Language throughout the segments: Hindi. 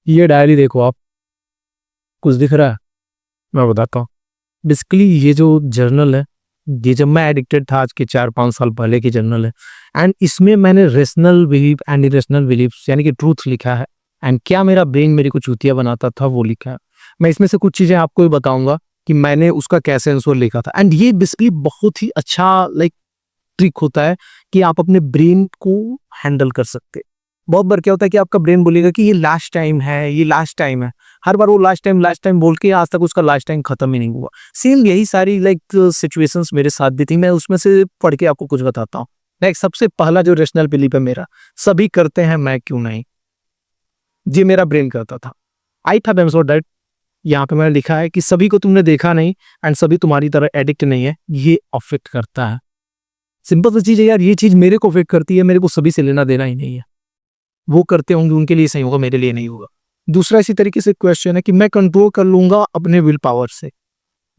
ये डायरी देखो आप, कुछ दिख रहा है? मैं बताता हूँ। बेसिकली ये जो जर्नल है, ये जब मैं एडिक्टेड था आज के 4-5 साल पहले की जर्नल है। एंड इसमें मैंने rational belief and irrational beliefs यानी कि ट्रूथ लिखा है। एंड क्या मेरा ब्रेन मेरे को चूतिया बनाता था वो लिखा है। मैं इसमें से कुछ चीजें आपको भी बताऊंगा कि मैंने उसका कैसे आंसर लिखा था। एंड ये बेसिकली बहुत ही अच्छा लाइक ट्रिक होता है कि आप अपने ब्रेन को हैंडल कर सकते हैं। बहुत बार क्या होता है कि आपका ब्रेन बोलेगा कि ये लास्ट टाइम है, ये लास्ट टाइम है। हर बार वो लास्ट टाइम बोल के आज तक उसका लास्ट टाइम खत्म ही नहीं हुआ। सेम यही सारी लाइक सिचुएशंस मेरे साथ भी थी। मैं उसमें से पढ़ के आपको कुछ बताता हूँ। लाइक सबसे पहला जो रेशनल बिलीफ है मेरा, सभी करते हैं मैं क्यों नहीं। ये मेरा ब्रेन करता था। आई था बेम्सोर दैट यहाँ पे मैंने लिखा है कि सभी को तुमने देखा नहीं एंड सभी तुम्हारी तरह एडिक्ट नहीं है, ये अफेक्ट करता है। सिंपल सी चीज है यार, ये चीज मेरे को अफेक्ट करती है, मेरे को सभी से लेना देना ही नहीं है। वो करते होंगे उनके लिए सही होगा, मेरे लिए नहीं होगा। दूसरा इसी तरीके से क्वेश्चन है कि मैं कंट्रोल कर लूंगा अपने विल पावर से।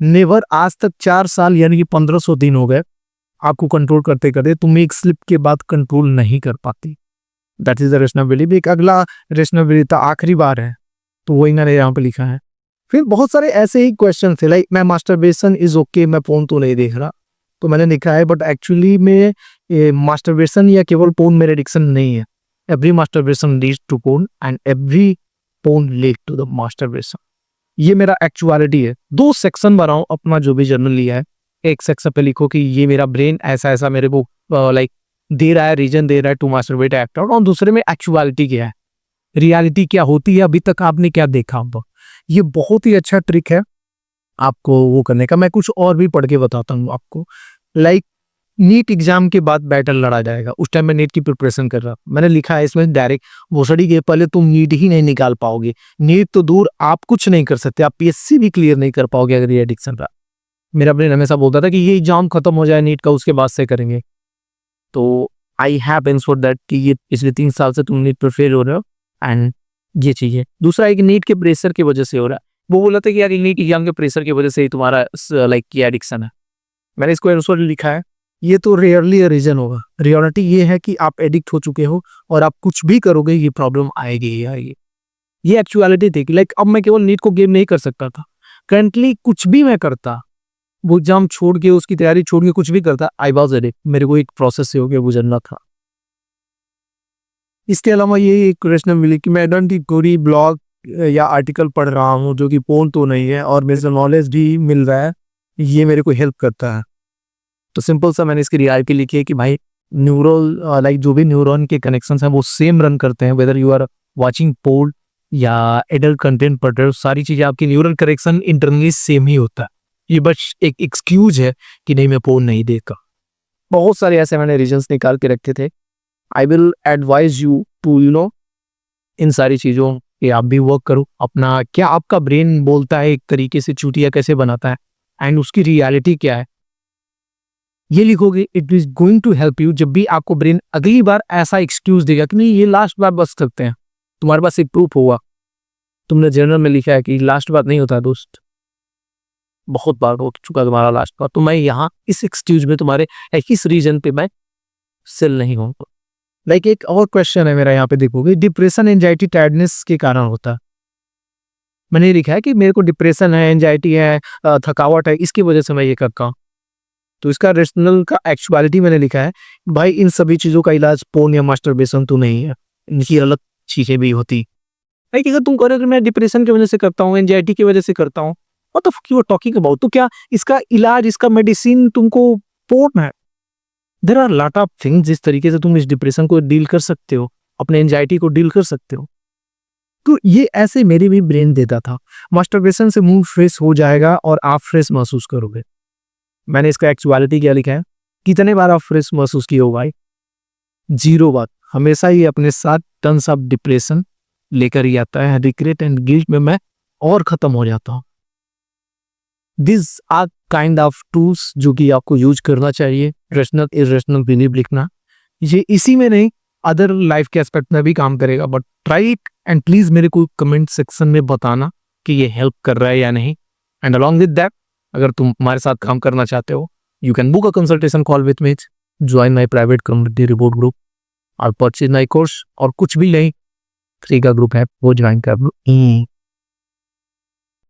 नेवर, आज तक 4 साल यानी कि 1500 दिन हो गए आपको कंट्रोल करते करते, तुम एक स्लिप के बाद कंट्रोल नहीं कर पाती। That is the rational belief. एक अगला रेशनल बिलीफ था, आखिरी बार है, तो वही मैंने यहाँ पे लिखा है। फिर बहुत सारे ऐसे ही क्वेश्चन थे लाइक मैं मास्टरबेशन इज ओके, मैं फोन तो नहीं देख रहा, तो मैंने लिखा है बट एक्चुअली में मास्टरबेशन या केवल फोन मेरे एडिक्शन नहीं है। Every masturbation leads to porn and every porn lead to the masturbation. ये मेरा एक्चुअलिटी है। 2 सेक्शन बनाओ अपना जो भी जर्नल लिया है। एक सेक्शन पे लिखो कि ये मेरा ब्रेन ऐसा ऐसा मेरे को लाइक दे रहा है, रीजन दे रहा है टू मास्टरबेट एक्ट आउट। और दूसरे में एक्चुअलिटी क्या है, रियलिटी क्या होती है, अभी तक आपने क्या देखा। ये बहुत ही अच्छा ट्रिक है आपको वो करने का। मैं कुछ और भी पढ़ के बताता हूँ आपको। लाइक नीट एग्जाम के बाद बैटल लड़ा जाएगा, उस टाइम मैं नीट की प्रिपरेशन कर रहा। मैंने लिखा है इसमें डायरेक्ट, भोसड़ी के पहले तुम नीट ही नहीं निकाल पाओगे। नीट तो दूर, आप कुछ नहीं कर सकते, आप पीएससी भी क्लियर नहीं कर पाओगे अगर ये एडिक्शन रहा। मेरा ब्रेन हमेशा बोलता था कि ये एग्जाम खत्म हो जाए नीट का, उसके बाद से करेंगे। तो आई हैव एंसर्ड दैट कि ये पिछले 3 साल से तुम नीट पर फेल हो रहे हो एंड ये चीज है। दूसरा एक नीट के प्रेशर की वजह से हो रहा है। वो बोला था कि यार नीट एग्जाम के प्रेशर की वजह से ही तुम्हारा लाइक ये एडिक्शन है। मैंने इसको आंसर लिखा है, ये तो रेयरली रीजन होगा। रियलिटी ये है कि आप एडिक्ट हो चुके हो और आप कुछ भी करोगे ये प्रॉब्लम आएगी ही आएगी। ये एक्चुअलिटी थी कि लाइक अब मैं केवल नीट को गेम नहीं कर सकता था। करंटली कुछ भी मैं करता, वो एग्जाम छोड़ के, उसकी तैयारी छोड़ के कुछ भी करता, आई वाज एडिक्ट। मेरे को एक प्रोसेस से होकर गुजरना था। इसके अलावा ये एक क्वेश्चन मिली कि मैं डंटी कोरी ब्लॉग या आर्टिकल पढ़ रहा हूँ जो कि पोर्न तो नहीं है और मेरे से नॉलेज भी मिल रहा है, ये मेरे को हेल्प करता है। तो सिंपल सा मैंने इसकी रियलिटी लिखी है कि भाई न्यूरल लाइक जो भी न्यूरॉन के कनेक्शंस हैं वो सेम रन करते हैं, whether you are watching porn या एडल्ट कंटेंट पढ़ रहे हो, सारी चीजें आपकी न्यूरल कनेक्शन इंटरनली सेम ही होता है। ये बस एक एक्सक्यूज है कि नहीं मैं पोर्न नहीं देखा। बहुत सारे ऐसे मैंने रीजंस निकाल के रखे थे। I will advise you to इन सारी चीज़ों कि आप भी वर्क करो अपना। क्या आपका ब्रेन बोलता है एक तरीके से चूतिया कैसे बनाता है एंड उसकी रियलिटी क्या है, ये लिखोगे। It is going to help you. जब भी आपको ब्रेन अगली बार ऐसा एक्सक्यूज देगा कि नहीं ये लास्ट बार बच सकते हैं, तुम्हारे पास एक प्रूफ होगा। तुमने जर्नल में लिखा है कि लास्ट बार नहीं होता दोस्त, बहुत बार हो चुका तुम्हारा लास्ट बार। तो मैं यहाँ इस एक्सक्यूज में तुम्हारे इस रीजन पे मैं सेल नहीं हूँ। लाइक एक और क्वेश्चन है मेरा यहाँ पे, देखोगे डिप्रेशन एंजाइटी टायर्डनेस के कारण होता है। मैंने लिखा है कि मेरे को डिप्रेशन है, एंजाइटी है, थकावट है, इसकी वजह से मैं ये करता हूँ। तो इसका रेशनल का एक्चुअलिटी मैंने लिखा है, भाई इन सभी चीजों का इलाज पोर्न या मास्टरबेशन तो नहीं है, इनकी अलग चीजें भी होती। लाइक अगर तुम करो कि मैं डिप्रेशन की वजह से करता हूँ, एंजाइटी की वजह से करता हूँ, what the fuck you are talking about, तो क्या इसका इलाज, इसका मेडिसिन तुमको पोर्न है? There are lot of things जिस तरीके से तुम इस डिप्रेशन को डील कर सकते हो, अपने एंजाइटी को डील कर सकते हो। तो ये ऐसे मेरे भी ब्रेन देता था। मास्टरबेशन से मूड फ्रेश हो जाएगा और आप फ्रेश महसूस करोगे। मैंने इसका एक्चुअलिटी क्या लिखा है, कितने बार आप फ्रेश महसूस किए हो भाई? 0 बार। हमेशा ही अपने साथ टन्स ऑफ डिप्रेशन लेकर ही आता है। रिग्रेट एंड गिल्ट में मैं और खत्म हो जाता हूँ। This are kind of tools जो कि आपको यूज करना चाहिए। रेशनल इरेशनल बिलीफ लिखना, ये इसी में नहीं अदर लाइफ के एस्पेक्ट में भी काम करेगा, but try it and please मेरे को कमेंट सेक्शन में बताना कि ये हेल्प कर रहा है या नहीं। एंड अलॉन्ग विद दैट, अगर तुम हमारे साथ काम करना चाहते हो, you can book a consultation call with me, join my private community report group और परचेज माई कोर्स। और कुछ भी नहीं, फ्री का ग्रुप है वो ज्वाइन कर लो।